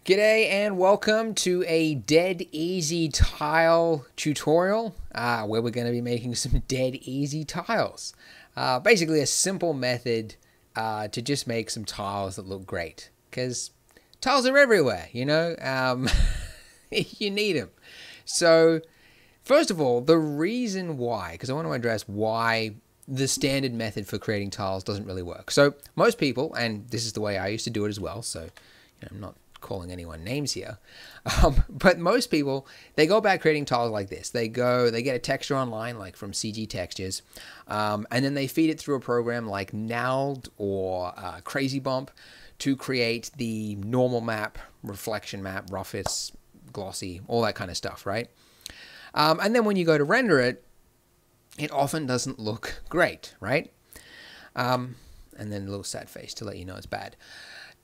G'day and welcome to a dead easy tile tutorial where we're going to be making some dead easy tiles. Basically a simple method to just make some tiles that look great, because tiles are everywhere, you know. You need them. So first of all, the reason why, because I want to address why the standard method for creating tiles doesn't really work. So most people, and this is the way I used to do it as well, so I'm not calling anyone names here, but most people, they go about creating tiles like this. They get a texture online, like from CG Textures, and then they feed it through a program like Knald or Crazy Bump to create the normal map, reflection map, roughness, glossy, all that kind of stuff, right? And then when you go to render it, it often doesn't look great, right? And then a little sad face to let you know it's bad.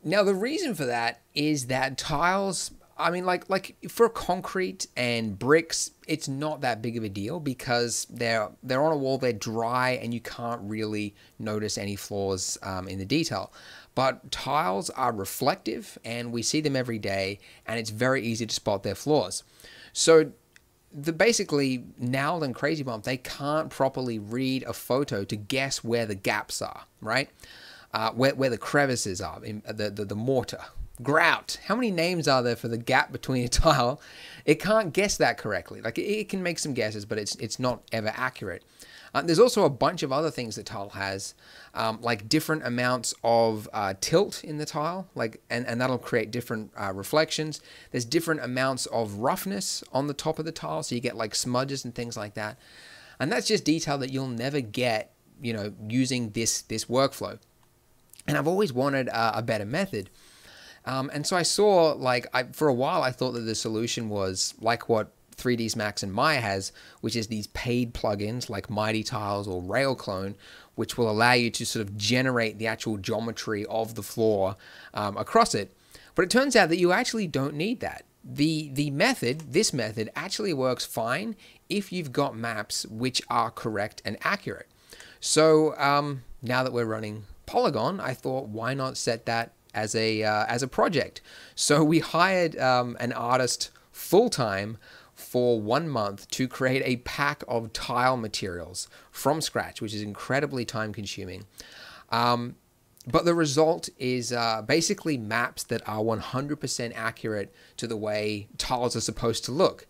Now, the reason for that is that tiles, I mean, like for concrete and bricks, it's not that big of a deal because they're on a wall, they're dry, and you can't really notice any flaws in the detail. But tiles are reflective, and we see them every day, and it's very easy to spot their flaws. So basically, Knald and Crazy Bump, they can't properly read a photo to guess where the gaps are, right? Where the crevices are, in the mortar. Grout. How many names are there for the gap between a tile? It can't guess that correctly. Like, it can make some guesses, but it's not ever accurate. There's also a bunch of other things that tile has, like different amounts of tilt in the tile, and that'll create different reflections. There's different amounts of roughness on the top of the tile, so you get like smudges and things like that. And that's just detail that you'll never get, you know, using this workflow. And I've always wanted a better method. And so I saw, like, for a while, I thought that the solution was like what 3ds Max and Maya has, which is these paid plugins like Mighty Tiles or Railclone, which will allow you to sort of generate the actual geometry of the floor across it. But it turns out that you actually don't need that. This method actually works fine if you've got maps which are correct and accurate. So now that we're running Polygon, I thought, why not set that as a project? So we hired an artist full-time for 1 month to create a pack of tile materials from scratch, which is incredibly time-consuming. But the result is basically maps that are 100% accurate to the way tiles are supposed to look.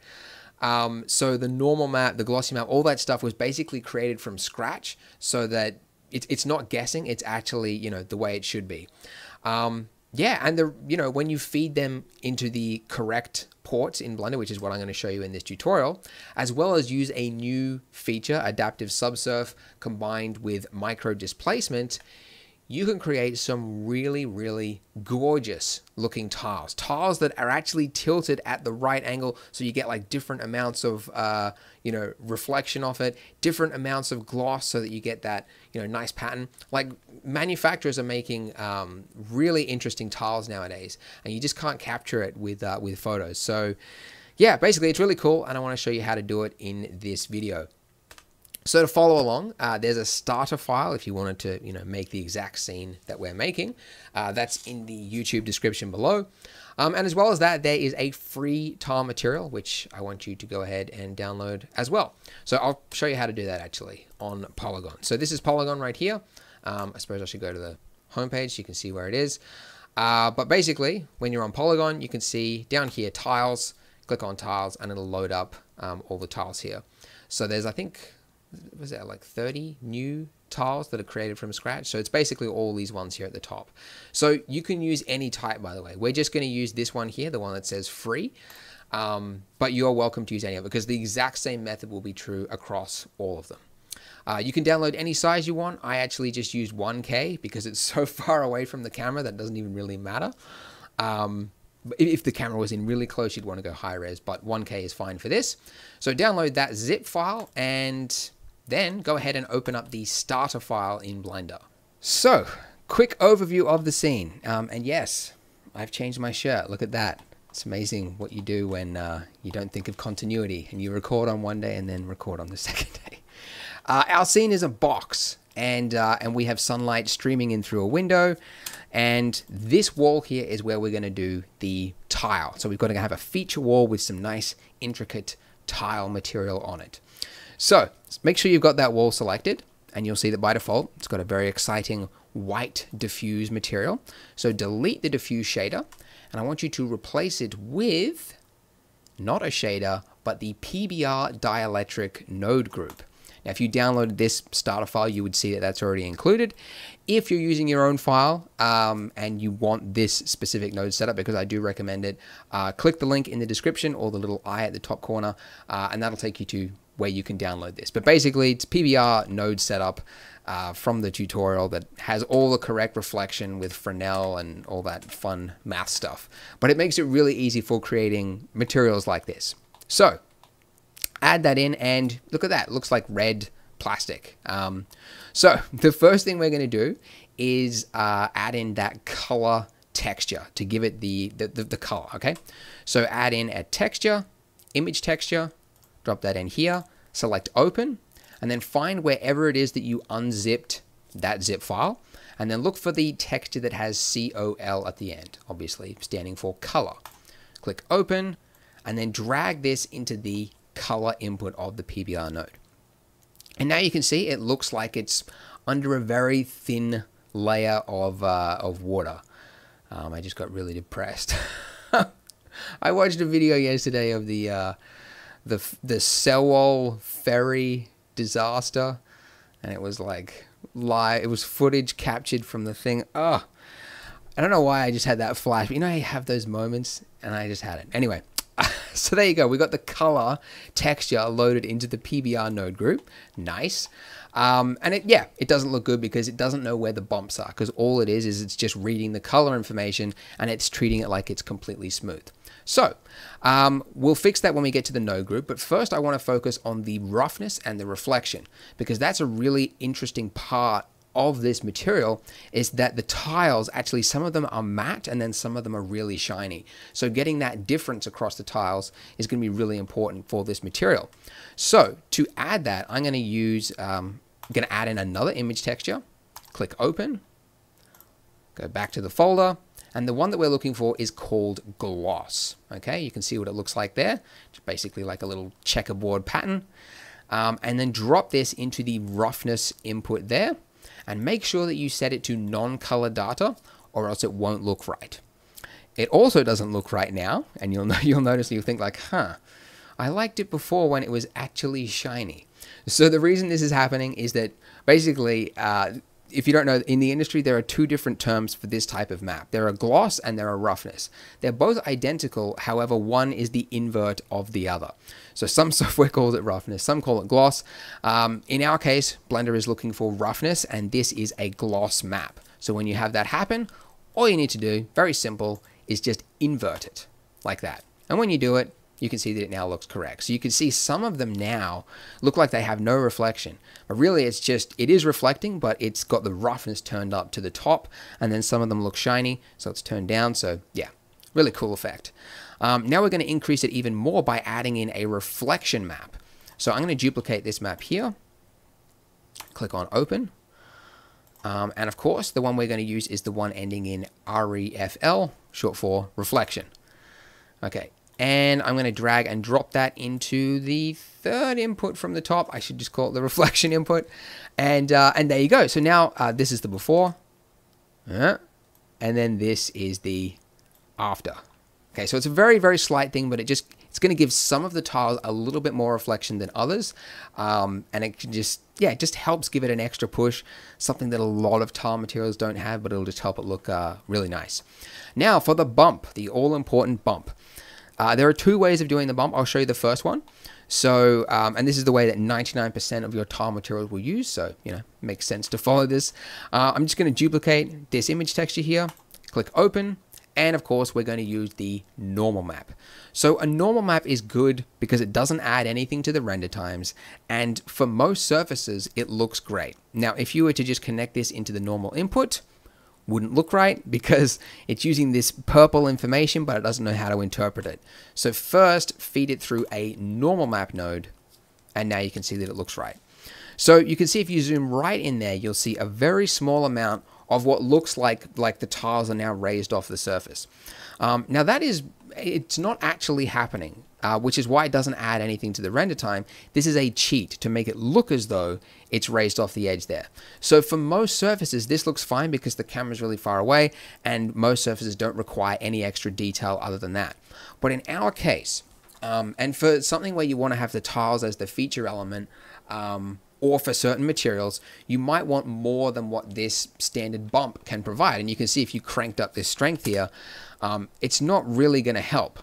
So the normal map, the glossy map, all that stuff was basically created from scratch so that it's not guessing, it's actually, you know, the way it should be. Yeah, and when you feed them into the correct ports in Blender, which is what I'm going to show you in this tutorial, as well as use a new feature, Adaptive Subsurf, combined with Micro Displacement, you can create some really, really gorgeous looking tiles. Tiles that are actually tilted at the right angle, so you get like different amounts of, reflection off it, different amounts of gloss so that you get that, nice pattern. Like, manufacturers are making really interesting tiles nowadays, and you just can't capture it with photos. So yeah, basically it's really cool, and I want to show you how to do it in this video. So to follow along, there's a starter file if you wanted to, make the exact scene that we're making. That's in the YouTube description below. And as well as that, there is a free tile material, which I want you to go ahead and download as well. So I'll show you how to do that actually on Polygon. So this is Polygon right here. I suppose I should go to the homepage so you can see where it is. But basically, when you're on Polygon, you can see down here, tiles, click on tiles, and it'll load up all the tiles here. So there's, I think, was there like 30 new tiles that are created from scratch? So it's basically all these ones here at the top. So you can use any type, by the way. We're just going to use this one here, the one that says free. But you're welcome to use any of it because the exact same method will be true across all of them. You can download any size you want. I actually just used 1K because it's so far away from the camera that doesn't even really matter. If the camera was in really close, you'd want to go high res, but 1K is fine for this. So download that zip file and then go ahead and open up the starter file in Blender. So, quick overview of the scene. And yes, I've changed my shirt. Look at that. It's amazing what you do when you don't think of continuity and you record on one day and then record on the second day. Our scene is a box, and we have sunlight streaming in through a window. And this wall here is where we're going to do the tile. So we've got to have a feature wall with some nice intricate tile material on it. So make sure you've got that wall selected, and you'll see that by default it's got a very exciting white diffuse material. So delete the diffuse shader, and I want you to replace it with not a shader, but the PBR dielectric node group. Now, if you downloaded this starter file, you would see that that's already included. If you're using your own file and you want this specific node setup, because I do recommend it, click the link in the description or the little eye at the top corner, and that'll take you to where you can download this. But basically, it's PBR node setup from the tutorial that has all the correct reflection with Fresnel and all that fun math stuff. But it makes it really easy for creating materials like this. So add that in, and look at that. It looks like red plastic. So the first thing we're going to do is add in that color texture to give it the color, okay? So add in a texture, image texture, drop that in here, select open, and then find wherever it is that you unzipped that zip file, and then look for the texture that has COL at the end, obviously standing for color. Click open, and then drag this into the color input of the PBR node. And now you can see it looks like it's under a very thin layer of water. I just got really depressed. I watched a video yesterday of the Sewol ferry disaster, and it was like live. It was footage captured from the thing. Oh, I don't know why I just had that flash, but you know how you have those moments, and I just had it. Anyway. So there you go. We got the color texture loaded into the PBR node group. Nice. And it doesn't look good because it doesn't know where the bumps are, because all it is it's just reading the color information and it's treating it like it's completely smooth. So we'll fix that when we get to the node group. But first I want to focus on the roughness and the reflection, because that's a really interesting part of this material, is that the tiles, actually some of them are matte and then some of them are really shiny. So getting that difference across the tiles is going to be really important for this material. So to add that, I'm going to use, going to add in another image texture, click open, go back to the folder, and the one that we're looking for is called gloss. Okay, you can see what it looks like there. It's basically like a little checkerboard pattern. And then drop this into the roughness input there. And make sure that you set it to non-color data, or else it won't look right. It also doesn't look right now, and you'll notice, you'll think like, huh, I liked it before when it was actually shiny. So the reason this is happening is that basically, if you don't know, in the industry, there are two different terms for this type of map. There are gloss and there are roughness. They're both identical, however, one is the invert of the other. So some software calls it roughness, some call it gloss. In our case, Blender is looking for roughness, and this is a gloss map. So when you have that happen, all you need to do, very simple, is just invert it like that. And when you do it, you can see that it now looks correct. So you can see some of them now look like they have no reflection, but really it's just, it is reflecting, but it's got the roughness turned up to the top, and then some of them look shiny, so it's turned down. So yeah, really cool effect. Now we're going to increase it even more by adding in a reflection map. So I'm going to duplicate this map here, click on open, and of course the one we're going to use is the one ending in REFL, short for reflection. Okay. And I'm going to drag and drop that into the third input from the top. I should just call it the reflection input. And there you go. So now this is the before. And then this is the after. Okay, so it's a very, very slight thing, but it's going to give some of the tiles a little bit more reflection than others. And it can just, yeah, it just helps give it an extra push, something that a lot of tile materials don't have, but it'll just help it look really nice. Now for the bump, the all-important bump. There are two ways of doing the bump. I'll show you the first one. So, and this is the way that 99% of your tile materials will use. So, you know, it makes sense to follow this. I'm just going to duplicate this image texture here, click open, and of course, we're going to use the normal map. So a normal map is good because it doesn't add anything to the render times. And for most surfaces, it looks great. Now, if you were to just connect this into the normal input, wouldn't look right because it's using this purple information, but it doesn't know how to interpret it. So first, feed it through a normal map node, and now you can see that it looks right. So you can see if you zoom right in there, you'll see a very small amount of what looks like the tiles are now raised off the surface. Now it's not actually happening, which is why it doesn't add anything to the render time. This is a cheat to make it look as though it's raised off the edge there. So for most surfaces, this looks fine because the camera's really far away and most surfaces don't require any extra detail other than that. But in our case, and for something where you want to have the tiles as the feature element, or for certain materials, you might want more than what this standard bump can provide. And you can see if you cranked up this strength here, it's not really going to help.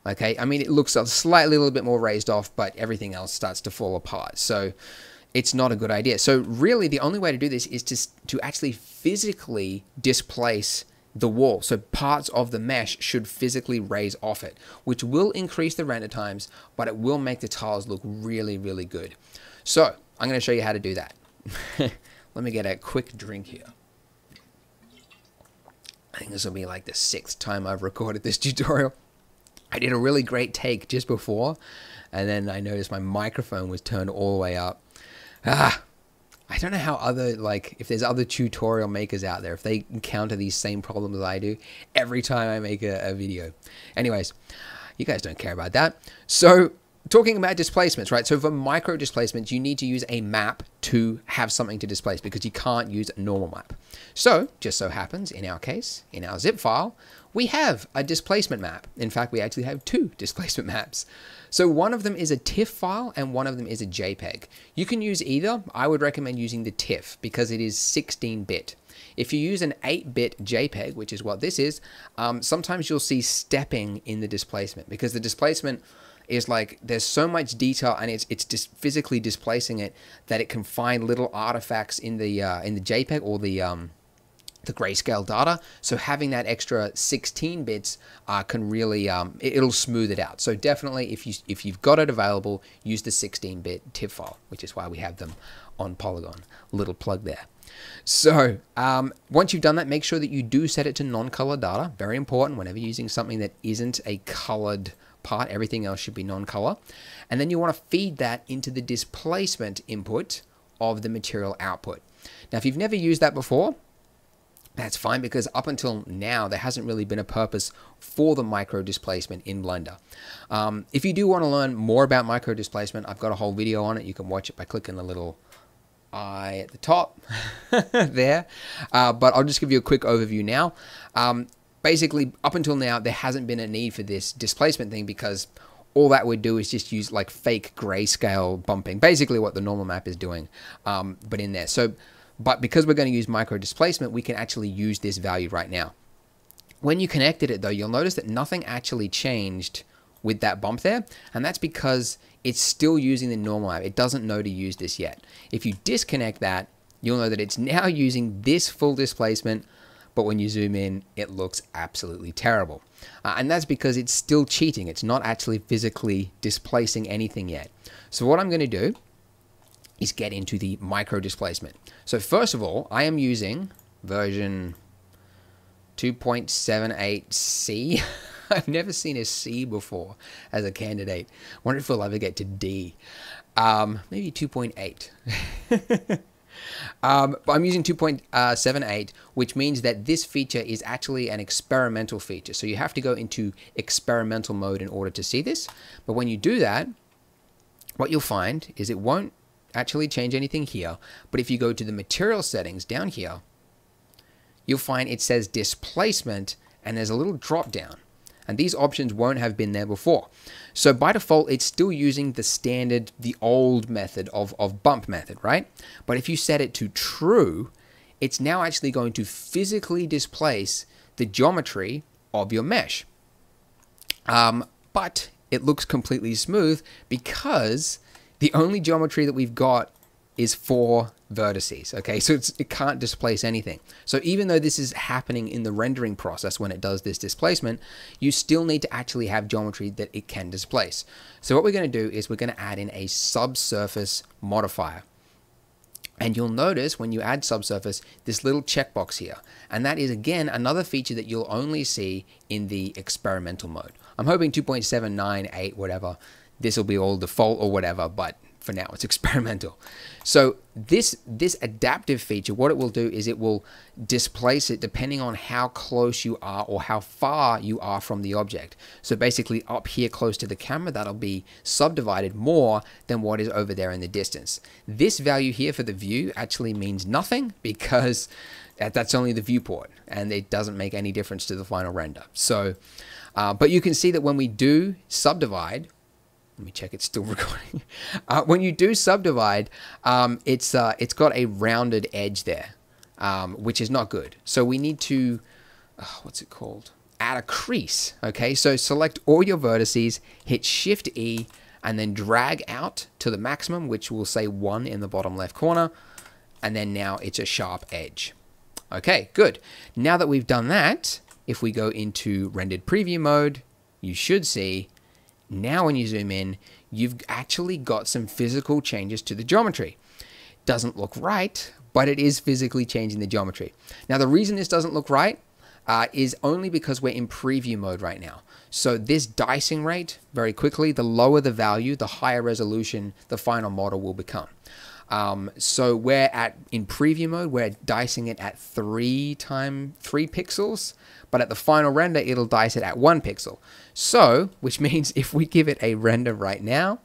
Okay, I mean, it looks slightly a little bit more raised off, but everything else starts to fall apart. So it's not a good idea. So really, the only way to do this is to actually physically displace the wall. So parts of the mesh should physically raise off it, which will increase the render times, but it will make the tiles look really, really good. So I'm going to show you how to do that. Let me get a quick drink here. I think this will be like the 6th time I've recorded this tutorial. I did a really great take just before, and then I noticed my microphone was turned all the way up. I don't know how if there's other tutorial makers out there, if they encounter these same problems as I do every time I make a video. Anyways, you guys don't care about that. So talking about displacements, right? So for micro displacements, you need to use a map to have something to displace because you can't use a normal map. So just so happens in our case, in our zip file, we have a displacement map. In fact, we actually have 2 displacement maps. So one of them is a TIFF file and one of them is a JPEG. You can use either. I would recommend using the TIFF because it is 16-bit. If you use an 8-bit JPEG, which is what this is, sometimes you'll see stepping in the displacement because the displacement is like there's so much detail and it's just physically displacing it that it can find little artifacts in the JPEG or the grayscale data. So having that extra 16 bits can really it'll smooth it out. So definitely if you've got it available, use the 16-bit TIFF file, which is why we have them on Polygon. Little plug there. So once you've done that, make sure that you do set it to non-color data. Very important whenever you're using something that isn't a colored part. Everything else should be non-color. And then you want to feed that into the displacement input of the material output. Now, if you've never used that before, that's fine because up until now, there hasn't really been a purpose for the micro displacement in Blender. If you do want to learn more about micro displacement, I've got a whole video on it. You can watch it by clicking the little eye at the top there. But I'll just give you a quick overview now. Basically, up until now, there hasn't been a need for this displacement thing because all that would do is just use like fake grayscale bumping, basically what the normal map is doing, but in there. But because we're going to use micro displacement, we can actually use this value right now. When you connected it though, you'll notice that nothing actually changed with that bump there. And that's because it's still using the normal map. It doesn't know to use this yet. If you disconnect that, you'll know that it's now using this full displacement, but when you zoom in, it looks absolutely terrible. And that's because it's still cheating. It's not actually physically displacing anything yet. So what I'm going to do is get into the micro displacement. So first of all, I am using version 2.78C. I've never seen a C before as a candidate. Wonder if we'll ever get to D. Maybe 2.8. But I'm using 2.78, which means that this feature is actually an experimental feature. So you have to go into experimental mode in order to see this. But when you do that, what you'll find is it won't actually change anything here. But if you go to the material settings down here, you'll find it says displacement and there's a little drop down. And these options won't have been there before. So by default, it's still using the standard, the old method of bump method, right? But if you set it to true, it's now actually going to physically displace the geometry of your mesh. But it looks completely smooth because the only geometry that we've got is 4 vertices, okay? So it can't displace anything. So even though this is happening in the rendering process when it does this displacement, you still need to actually have geometry that it can displace. So what we're going to do is we're going to add in a subsurface modifier. And you'll notice when you add subsurface, this little checkbox here. And that is, again, another feature that you'll only see in the experimental mode. I'm hoping 2.798, whatever, this will be all default or whatever, but for now. It's experimental. So this adaptive feature, what it will do is it will displace it depending on how close you are or how far you are from the object. So basically up here close to the camera, that'll be subdivided more than what is over there in the distance. This value here for the view actually means nothing because that's only the viewport and it doesn't make any difference to the final render. So, but you can see that when we do subdivide, let me check it's still recording. When you do subdivide, it's got a rounded edge there, which is not good. So we need to, what's it called? Add a crease. Okay, so select all your vertices, hit Shift E, and then drag out to the maximum, which will say 1 in the bottom left corner. And then now it's a sharp edge. Okay, good. Now that we've done that, if we go into rendered preview mode, you should see now when you zoom in, you've actually got some physical changes to the geometry. Doesn't look right, but it is physically changing the geometry. Now the reason this doesn't look right is only because we're in preview mode right now. So this dicing rate, very quickly, the lower the value, the higher resolution the final model will become. So we're in preview mode, we're dicing it at 3 pixels, but at the final render, it'll dice it at 1 pixel. So, which means if we give it a render right now,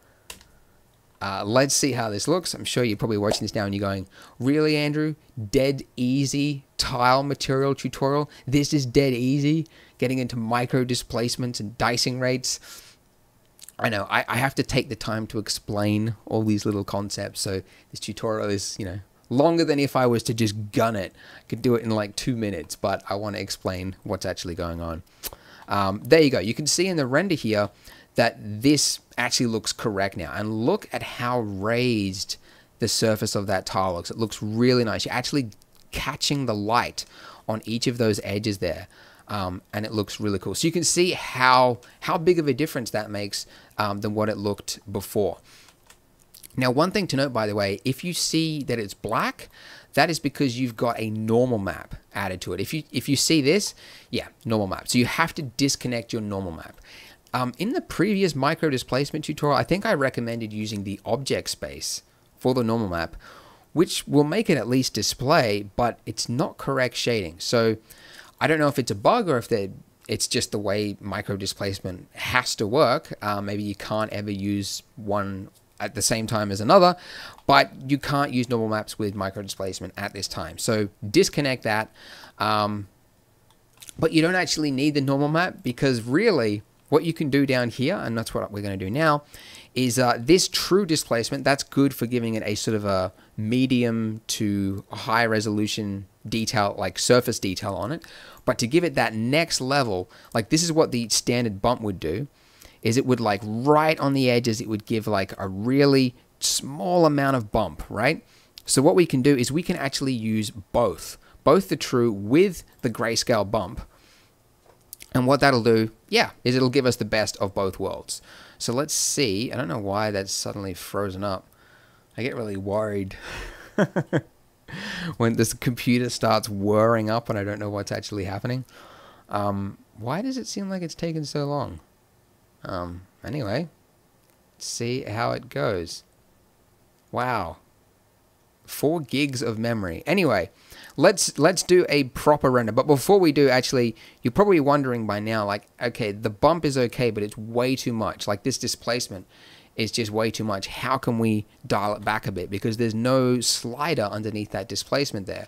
let's see how this looks. I'm sure you're probably watching this now and you're going, really, Andrew? Dead easy tile material tutorial? This is dead easy? Getting into micro displacements and dicing rates? I know, I have to take the time to explain all these little concepts. So this tutorial is, longer than if I was to just gun it. I could do it in like 2 minutes, but I want to explain what's actually going on. There you go. You can see in the render here that this actually looks correct now. And look at how raised the surface of that tile looks. It looks really nice. You're actually catching the light on each of those edges there. And it looks really cool. So you can see how big of a difference that makes than what it looked before. Now, one thing to note, by the way, if you see that it's black, that is because you've got a normal map added to it. If you see this, yeah, normal map. So you have to disconnect your normal map. In the previous micro displacement tutorial, I think I recommended using the object space for the normal map, which will make it at least display, but it's not correct shading. So I don't know if it's a bug or if it's just the way micro displacement has to work. Maybe you can't ever use one at the same time as another, but you can't use normal maps with micro displacement at this time. So disconnect that. But you don't actually need the normal map because really what you can do down here, and that's what we're going to do now, is this true displacement. That's good for giving it a sort of a medium to high resolution detail, like surface detail on it. But to give it that next level, like this is what the standard bump would do, is it would like right on the edges, it would give like a really small amount of bump, right? So what we can do is we can actually use both the true with the grayscale bump. And what that'll do, yeah, is it'll give us the best of both worlds. So let's see. I don't know why that's suddenly frozen up. I get really worried when this computer starts whirring up and I don't know what's actually happening. Why does it seem like it's taken so long? Anyway, let's see how it goes. Wow. 4 gigs of memory. Anyway, let's do a proper render. But before we do, actually, you're probably wondering by now, like, okay, the bump is okay, but it's way too much. Like this displacement is just way too much. How can we dial it back a bit? Because there's no slider underneath that displacement there.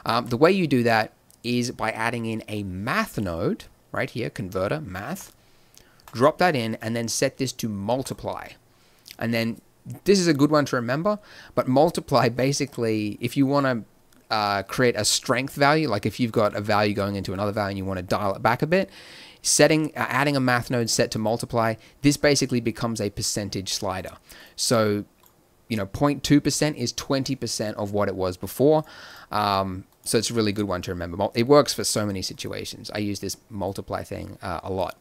The way you do that is by adding in a math node right here, converter, math. Drop that in and then set this to multiply. And then this is a good one to remember, but multiply basically, if you want to create a strength value, like if you've got a value going into another value and you want to dial it back a bit, adding a math node set to multiply, this basically becomes a percentage slider. So, 0.2% is 20% of what it was before. So it's a really good one to remember. It works for so many situations. I use this multiply thing a lot.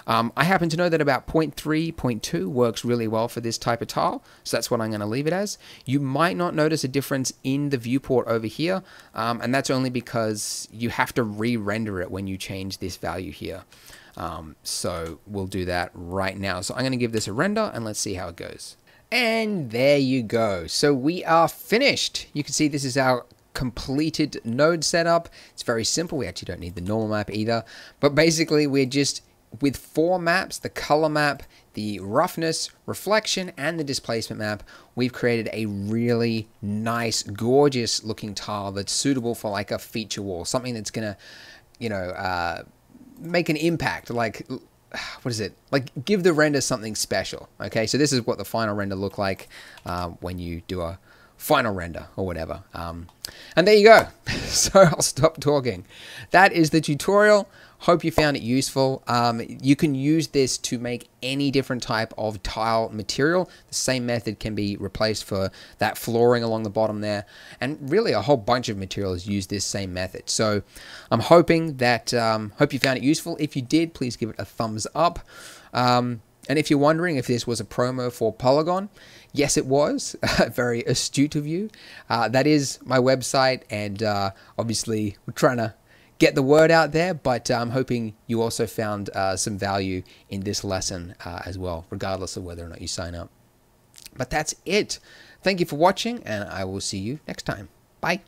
I happen to know that about 0.3, 0.2 works really well for this type of tile, so that's what I'm going to leave it as. You might not notice a difference in the viewport over here, and that's only because you have to re-render it when you change this value here. So we'll do that right now. So I'm going to give this a render, and let's see how it goes. And there you go. So we are finished. You can see this is our completed node setup. It's very simple. We actually don't need the normal map either. But basically, we're just with 4 maps, the color map, the roughness, reflection, and the displacement map, we've created a really nice, gorgeous looking tile that's suitable for like a feature wall, something that's gonna, you know, make an impact, like, what is it? Like, give the render something special. Okay, so this is what the final render look like when you do a final render or whatever. And there you go. So I'll stop talking. That is the tutorial. Hope you found it useful. You can use this to make any different type of tile material. The same method can be replaced for that flooring along the bottom there. And really a whole bunch of materials use this same method. So I'm hoping that, hope you found it useful. If you did, please give it a thumbs up. And if you're wondering if this was a promo for Polygon, yes, it was. Very astute of you. That is my website, and obviously we're trying to get the word out there, but I'm hoping you also found some value in this lesson as well, regardless of whether or not you sign up. But that's it. Thank you for watching, and I will see you next time. Bye.